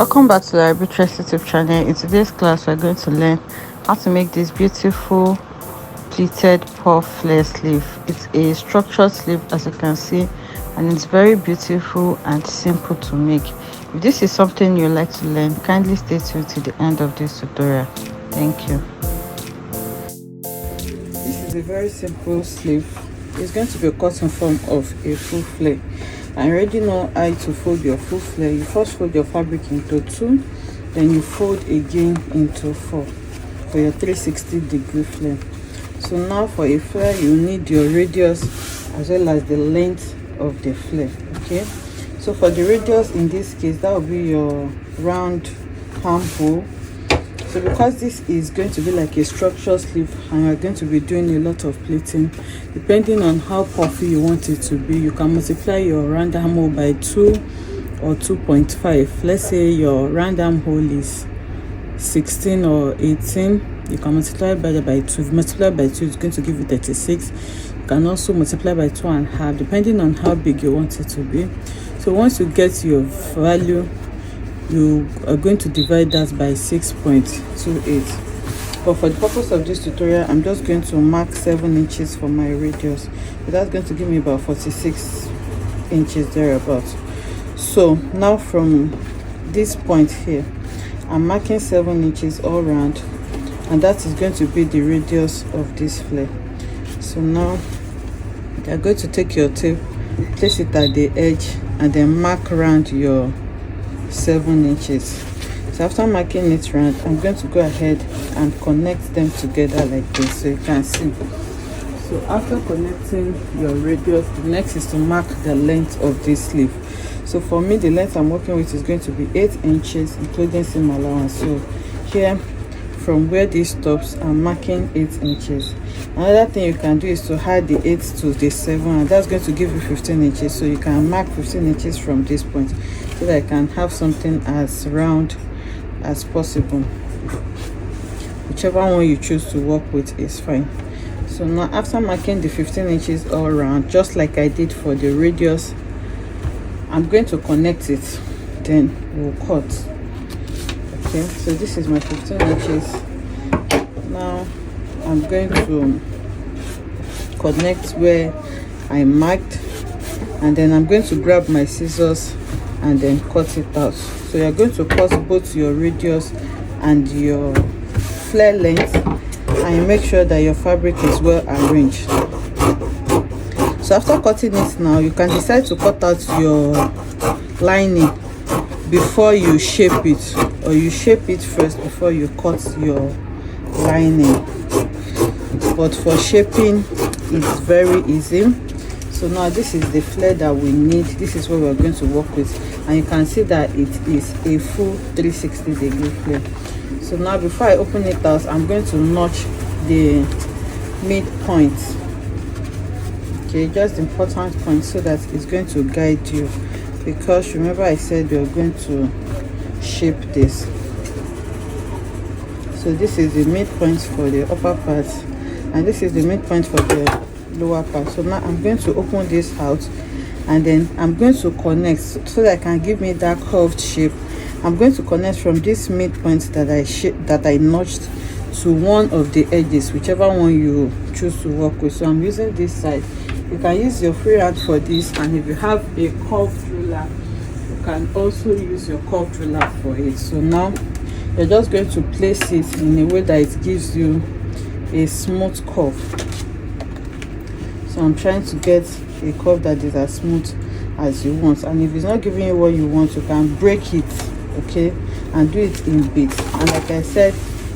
Welcome back to the Arbitress YouTube channel. In today's class, we're going to learn how to make this beautiful pleated puff flare sleeve. It's a structured sleeve, as you can see, and it's very beautiful and simple to make. If this is something you like to learn, kindly stay tuned to the end of this tutorial. Thank you. This is a very simple sleeve. It's going to be a cotton form of a full flare. I already know how to fold your full flare. You first fold your fabric into 2, then you fold again into 4 for your 360-degree flare. So now for a flare, you need your radius as well as the length of the flare. Okay, so for the radius in this case, that will be your round armhole. So because this is going to be like a structured sleeve and you're going to be doing a lot of pleating, depending on how puffy you want it to be, you can multiply your round armhole by 2 or 2.5. Let's say your round armhole is 16 or 18, you can multiply by 2. If you multiply by 2, it's going to give you 36. You can also multiply by 2.5, depending on how big you want it to be. So once you get your value, you are going to divide that by 6.28. But for the purpose of this tutorial, I'm just going to mark 7 inches for my radius. So that's going to give me about 46 inches thereabouts. So now from this point here, I'm marking 7 inches all around, and that is going to be the radius of this flare. So now you're going to take your tape, place it at the edge, and then mark around your 7 inches. So after marking it round, I'm going to go ahead and connect them together like this so you can see. So after connecting your radius, the next is to mark the length of this sleeve. So for me, the length I'm working with is going to be 8 inches including seam allowance. So here from where this stops, I'm marking 8 inches. Another thing you can do is to add the 8 to the 7, and that's going to give you 15 inches. So you can mark 15 inches from this point so that I can have something as round as possible. Whichever one you choose to work with is fine. So now after marking the 15 inches all around, just like I did for the radius, I'm going to connect it, then we'll cut. Okay, so this is my 15 inches. Now I'm going to connect where I marked, and then I'm going to grab my scissors and then cut it out. So you're going to cut both your radius and your flare length, and you make sure that your fabric is well arranged. So after cutting it, now you can decide to cut out your lining before you shape it, or you shape it first before you cut your lining. But for shaping, it's very easy. So now this is the flare that we need. This is what we're going to work with, and you can see that it is a full 360-degree flare. So now before I open it out, I'm going to notch the midpoint. Okay, just the important point, so that it's going to guide you, because remember I said we're going to shape this. So this is the midpoint for the upper part, and this is the midpoint for the lower part. So now I'm going to open this out, and then I'm going to connect so that I can give me that curved shape. I'm going to connect from this midpoint that I notched to one of the edges, whichever one you choose to work with. So I'm using this side. You can use your freehand for this, and if you have a curved ruler, you can also use your curved ruler for it. So now you're just going to place it in a way that it gives you a smooth curve. So I'm trying to get a curve that is as smooth as you want, and if it's not giving you what you want, you can break it, okay, and do it in bits. And like I said,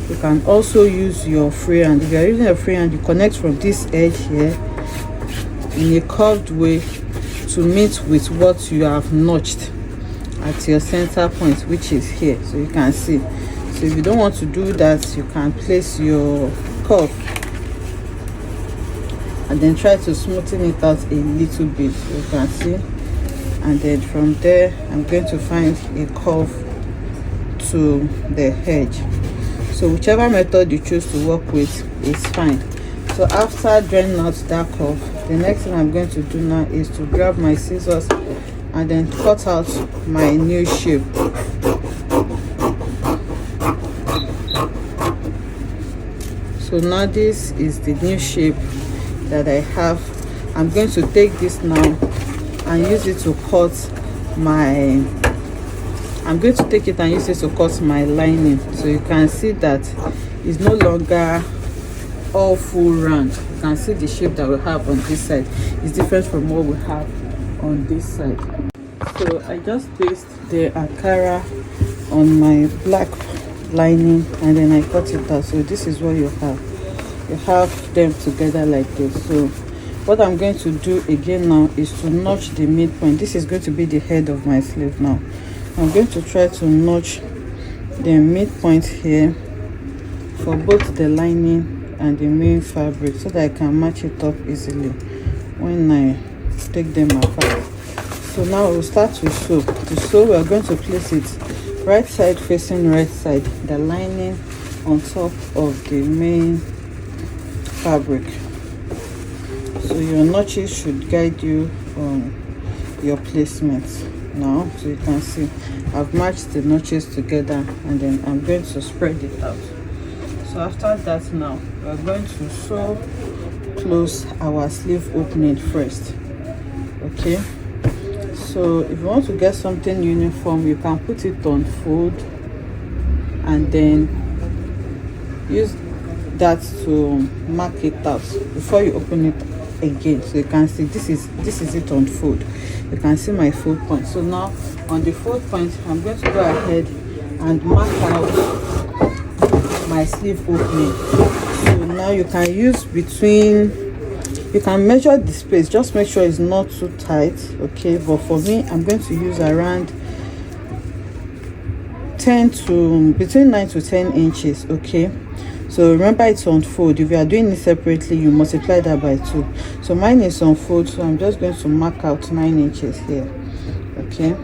you can also use your freehand. If you're using a freehand, you connect from this edge here in a curved way to meet with what you have notched at your center point, which is here. So you can see. So if you don't want to do that, you can place your curve and then try to smoothen it out a little bit, so you can see. And then from there, I'm going to find a curve to the edge. So whichever method you choose to work with is fine. So after drawing out that curve, the next thing I'm going to do now is to grab my scissors and then cut out my new shape. So now this is the new shape that I have. I'm going to take this now and use it to cut my lining. So you can see that it's no longer all full round. You can see the shape that we have on this side is different from what we have on this side. So I just placed the Akara on my black lining and then I cut it out. So this is what you have them together like this. So what I'm going to do again now is to notch the midpoint. This is going to be the head of my sleeve. Now I'm going to try to notch the midpoint here for both the lining and the main fabric so that I can match it up easily when I take them apart. So now we'll start to sew. To sew, we are going to place it right side facing right side, the lining on top of the main fabric. So your notches should guide you on your placement now. So you can see I've matched the notches together and then I'm going to spread it out. So after that now we're going to sew close our sleeve opening first. Okay, so if you want to get something uniform, you can put it on fold and then use that to mark it out before you open it again. So you can see this is it on fold. You can see my fold point. So now on the fold point I'm going to go ahead and mark out my sleeve opening. So now you can use you can measure the space, just make sure it's not too tight. Okay, but for me I'm going to use around between 9 to 10 inches. Okay, so remember it's on fold. If you are doing it separately, you multiply that by 2. So mine is on fold, so I'm just going to mark out 9 inches here. Okay,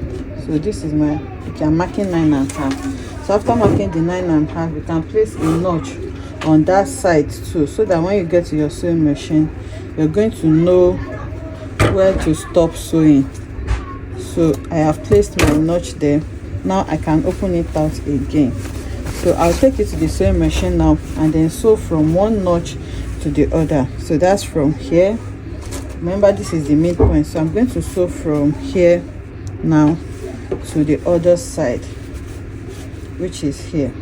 so this is I'm marking 9.5. So after marking the 9.5, you can place a notch on that side too, so that when you get to your sewing machine, you're going to know where to stop sewing. So I have placed my notch there. Now I can open it out again. So I'll take it to the sewing machine now and then sew from one notch to the other. So that's from here. Remember, this is the midpoint, so I'm going to sew from here now to the other side, which is here.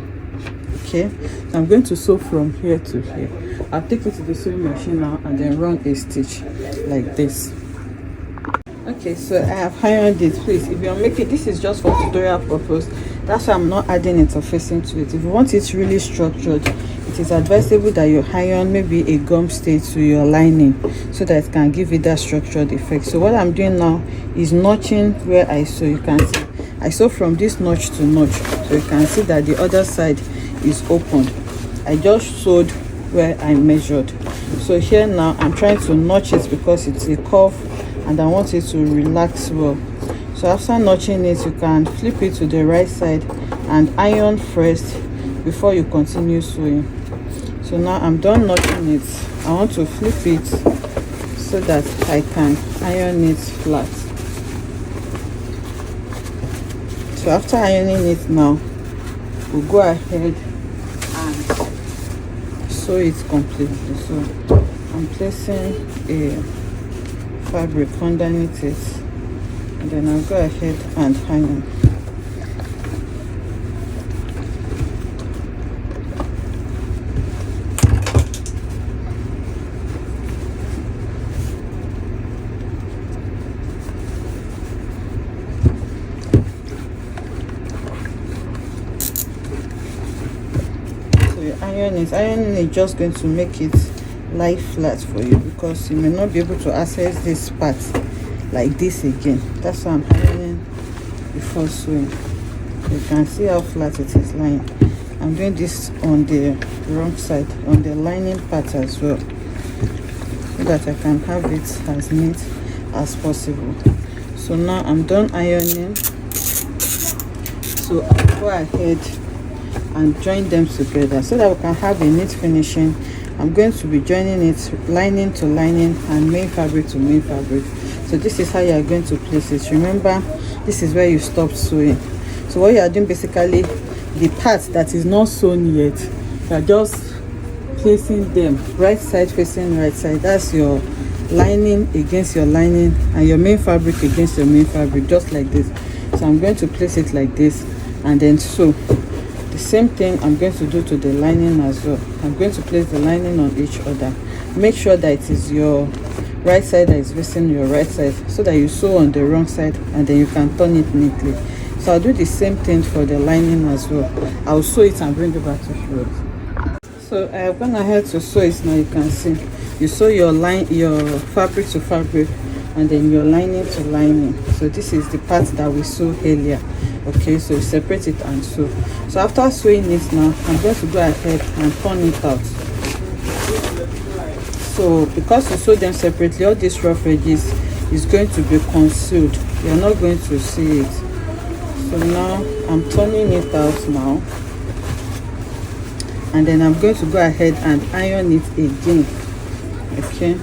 Okay, so I'm going to sew from here to here. I'll take it to the sewing machine now and then run a stitch like this. Okay, so I have ironed it. Please, if you're making this, is just for tutorial purpose, that's why I'm not adding interfacing to it. If you want it really structured, it is advisable that you iron maybe a gum stay to your lining so that it can give it that structured effect. So what I'm doing now is notching where I sew. You can see I sew from this notch to notch, so you can see that the other side is open. I just sewed where I measured. So here now I'm trying to notch it because it's a curve and I want it to relax well. So after notching it, you can flip it to the right side and iron first before you continue sewing. So now I'm done notching it. I want to flip it so that I can iron it flat. So after ironing it now, we'll go ahead and sew it completely. So I'm placing a fabric underneath it and then I'll go ahead and iron. Ironing is just going to make it lie flat for you because you may not be able to access this part like this again. That's why I'm ironing before sewing. You can see how flat it is lying. I'm doing this on the wrong side, on the lining part as well, so that I can have it as neat as possible. So now I'm done ironing, so I'll go ahead and join them together so that we can have a neat finishing. I'm going to be joining it lining to lining and main fabric to main fabric. So this is how you are going to place it. Remember, this is where you stopped sewing. So what you are doing, basically the part that is not sewn yet, you are just placing them right side facing right side. That's your lining against your lining and your main fabric against your main fabric, just like this. So I'm going to place it like this and then sew. The same thing I'm going to do to the lining as well. I'm going to place the lining on each other. Make sure that it is your right side that is facing your right side, so that you sew on the wrong side and then you can turn it neatly. So I'll do the same thing for the lining as well. I'll sew it and bring it back to show it. So I have gone ahead to sew it. Now you can see you sew your fabric to fabric and then your lining to lining. So this is the part that we sew earlier. Okay, so you separate it and sew. So after sewing it, now I'm going to go ahead and turn it out. So because you sew them separately, all these rough edges is going to be concealed. You're not going to see it. So now I'm turning it out now, and then I'm going to go ahead and iron it again. Okay,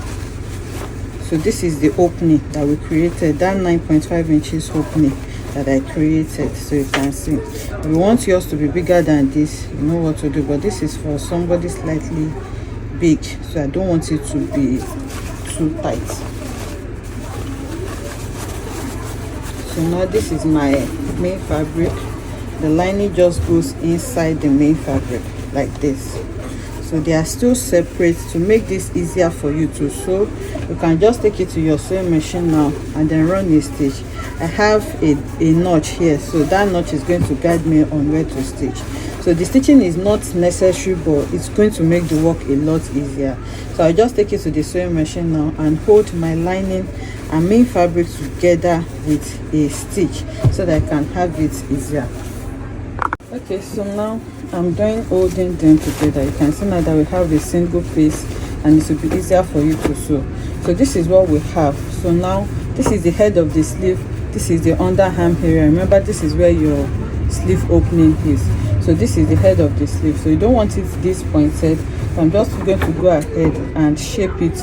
so this is the opening that we created, that 9.5 inches opening that I created. So you can see, if you want yours to be bigger than this, you know what to do, but this is for somebody slightly big, so I don't want it to be too tight. So now this is my main fabric. The lining just goes inside the main fabric like this. So they are still separate. To make this easier for you to sew, you can just take it to your sewing machine now and then run a stitch. I have a notch here, so that notch is going to guide me on where to stitch. So the stitching is not necessary, but it's going to make the work a lot easier. So I'll just take it to the sewing machine now and hold my lining and main fabric together with a stitch so that I can have it easier. Okay, so now I'm holding them together. You can see now that we have a single piece and it will be easier for you to sew. So this is what we have. So now this is the head of the sleeve, this is the underarm area. Remember, this is where your sleeve opening is. So this is the head of the sleeve. So you don't want it this pointed. So I'm just going to go ahead and shape it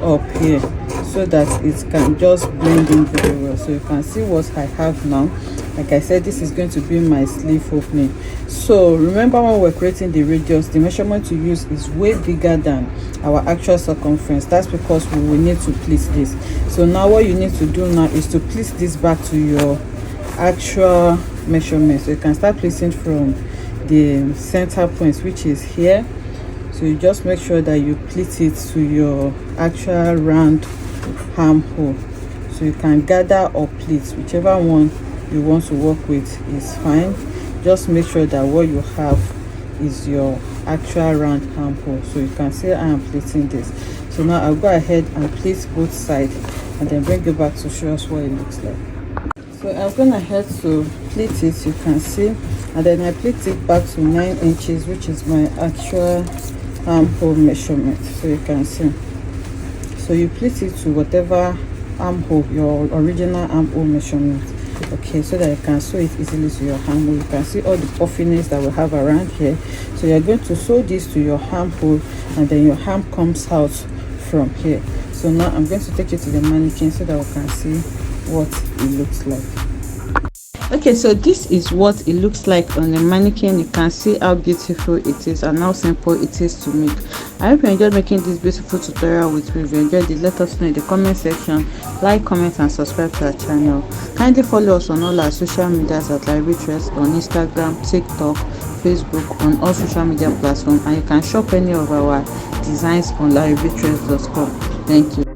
up here so that it can just blend in very well. So you can see what I have now. Like I said, this is going to be my sleeve opening. So remember, when we're creating the radius, the measurement to use is way bigger than our actual circumference. That's because we will need to pleat this. So now what you need to do now is to pleat this back to your actual measurement. So you can start pleating from the center point, which is here. So you just make sure that you pleat it to your actual round armhole. So you can gather or pleat, whichever one you want to work with is fine. Just make sure that what you have is your actual round armhole. So you can see I am pleating this. So now I'll go ahead and pleat both sides and then bring it back to show us what it looks like. So I'm going ahead to pleat it, you can see, and then I pleat it back to 9 inches, which is my actual armhole measurement. So you can see, so you pleat it to whatever armhole, your original armhole measurement. Okay, so that you can sew it easily to your armhole. You can see all the puffiness that we have around here. So you're going to sew this to your armhole and then your arm comes out from here. So now I'm going to take it to the mannequin so that we can see what it looks like. Okay, so this is what it looks like on the mannequin. You can see how beautiful it is and how simple it is to make. I hope you enjoyed making this beautiful tutorial with me. If you enjoyed it, let us know in the comment section. Like, comment and subscribe to our channel. Kindly follow us on all our social medias at Libratress on Instagram, TikTok, Facebook, on all social media platforms, and you can shop any of our designs on libratress.com. Thank you.